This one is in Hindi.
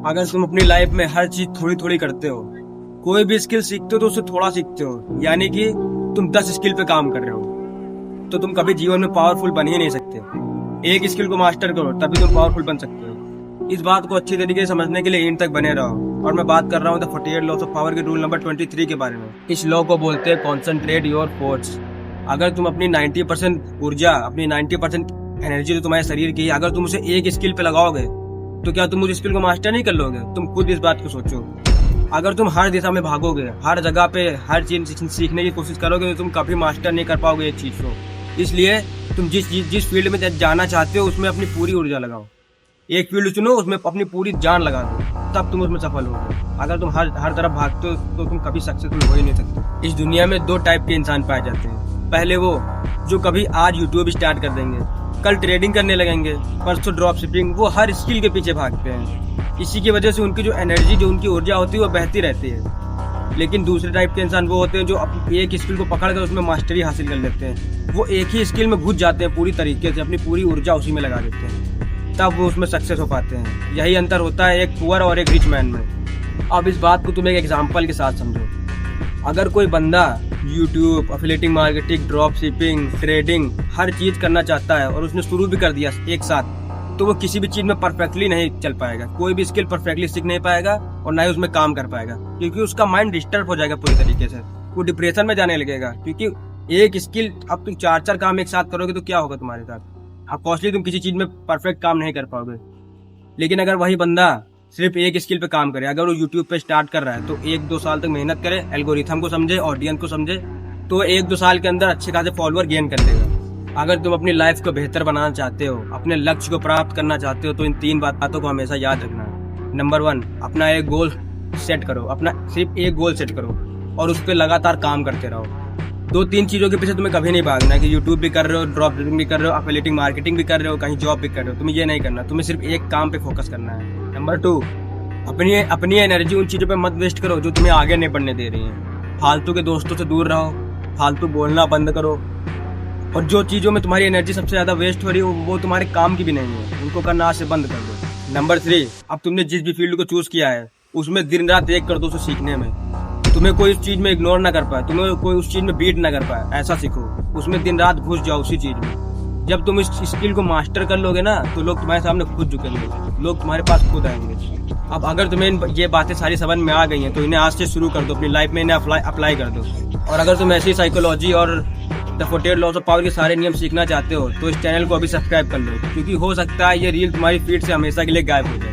अगर तुम अपनी लाइफ में हर चीज थोड़ी थोड़ी करते हो, कोई भी स्किल सीखते हो तो उससे थोड़ा सीखते हो, यानी कि तुम 10 स्किल पे काम कर रहे हो, तो तुम कभी जीवन में पावरफुल बन ही नहीं सकते। एक स्किल को मास्टर करो तभी तुम पावरफुल बन सकते हो। इस बात को अच्छी तरीके से समझने के लिए एंड तक बने रहो। और मैं बात कर रहा हूँ द 48 लॉस ऑफ पावर के रूल नंबर 23 के बारे में। इस लॉ को बोलते हैं कॉन्सेंट्रेट योर फोर्स। अगर तुम अपनी 90% ऊर्जा, अपनी 90% एनर्जी जो तुम्हारे शरीर की है, अगर तुम उसे एक स्किल पे लगाओगे तो क्या तुम उस स्किल को मास्टर नहीं कर लोगे? तुम खुद इस बात को सोचो। अगर तुम हर दिशा में भागोगे, हर जगह पे हर चीज सीखने की कोशिश करोगे तो तुम कभी मास्टर नहीं कर पाओगे एक चीज को। इसलिए तुम जिस फील्ड में जाना चाहते हो उसमें अपनी पूरी ऊर्जा लगाओ। एक फील्ड चुनो, उसमें अपनी पूरी जान लगा दो, तब तुम उसमें सफल होगे। अगर तुम हर तरफ भागते हो तो तुम कभी सक्सेसफुल हो ही नहीं सकते। इस दुनिया में 2 टाइप के इंसान पाए जाते हैं। पहले वो जो कभी आज यूट्यूब स्टार्ट कर देंगे, कल ट्रेडिंग करने लगेंगे, परसों ड्रॉप शिपिंग, वो हर स्किल के पीछे भागते हैं। इसी की वजह से उनकी जो एनर्जी, जो उनकी ऊर्जा होती है वो बहती रहती है। लेकिन दूसरे टाइप के इंसान वो होते हैं जो अपनी एक स्किल को पकड़ कर उसमें मास्टरी हासिल कर लेते हैं। वो एक ही स्किल में घुस जाते हैं पूरी तरीके से, अपनी पूरी ऊर्जा उसी में लगा देते हैं, तब वो उसमें सक्सेस हो पाते हैं। यही अंतर होता है एक पुअर और एक रिच मैन में। अब इस बात को तुम एक एग्जाम्पल के साथ समझो। अगर कोई बंदा YouTube, affiliating marketing, drop shipping, trading हर चीज करना चाहता है और उसने शुरू भी कर दिया एक साथ, तो वो किसी भी चीज में परफेक्टली नहीं चल पाएगा। कोई भी स्किल परफेक्टली सीख नहीं पाएगा और ना ही उसमें काम कर पाएगा, क्योंकि उसका माइंड डिस्टर्ब हो जाएगा पूरी तरीके से। वो डिप्रेशन में जाने लगेगा, क्योंकि एक स्किल, अब तुम 4 काम एक साथ करोगे तो क्या होगा तुम्हारे साथ? अब कॉस्टली तुम किसी चीज में परफेक्ट काम नहीं कर पाओगे। लेकिन अगर वही बंदा सिर्फ एक स्किल पे काम करे, अगर वो यूट्यूब पे स्टार्ट कर रहा है तो 1-2 साल तक मेहनत करे, एल्गोरिथम को समझे, ऑडियंस को समझे, तो 1-2 साल के अंदर अच्छे खासे फॉलोअर गेन कर लेगा। अगर तुम अपनी लाइफ को बेहतर बनाना चाहते हो, अपने लक्ष्य को प्राप्त करना चाहते हो, तो इन 3 बातों को हमेशा याद रखना है। नंबर 1, अपना एक गोल सेट करो। अपना सिर्फ एक गोल सेट करो और उस पर लगातार काम करते रहो। 2-3 चीजों के पीछे तुम्हें कभी नहीं भागना कि यूट्यूब भी कर रहे हो, ड्रॉप शिपिंग भी कर रहे हो, एफिलिएटिंग मार्केटिंग भी कर रहे हो, कहीं जॉब भी कर रहे हो, तुम्हें ये नहीं करना। तुम्हें सिर्फ एक काम पे फोकस करना है। नंबर 2, अपनी एनर्जी उन चीजों पे मत वेस्ट करो जो तुम्हें आगे नहीं बढ़ने दे रही हैं। फालतू के दोस्तों से दूर रहो, फालतू बोलना बंद करो, और जो चीजों में तुम्हारी एनर्जी सबसे ज्यादा वेस्ट हो रही है वो तुम्हारे काम की भी नहीं है, उनको करना आज से बंद कर दो। नंबर 3, अब तुमने जिस भी फील्ड को चूज किया है उसमें दिन रात एक कर दो उसे सीखने में। तुम्हें कोई उस चीज में इग्नोर ना कर पाए, तुम्हें कोई उस चीज में बीट ना कर पाए, ऐसा सीखो। उसमें दिन रात घुस जाओ उसी चीज में। जब तुम इस स्किल को मास्टर कर लोगे ना, तो लोग तुम्हारे सामने खुद झुकेंगे, लोग तुम्हारे पास खुद आएंगे। अब अगर तुम्हें ये बातें सारी समझ में आ गई हैं तो इन्हें आज से शुरू कर दो, अपनी लाइफ में इन्हें अप्लाई कर दो। और अगर तुम ऐसी साइकोलॉजी और द 48 लॉस ऑफ पावर के सारे नियम सीखना चाहते हो तो इस चैनल को अभी सब्सक्राइब कर लो, क्योंकि हो सकता है ये रील तुम्हारी फीड से हमेशा के लिए गायब हो जाए।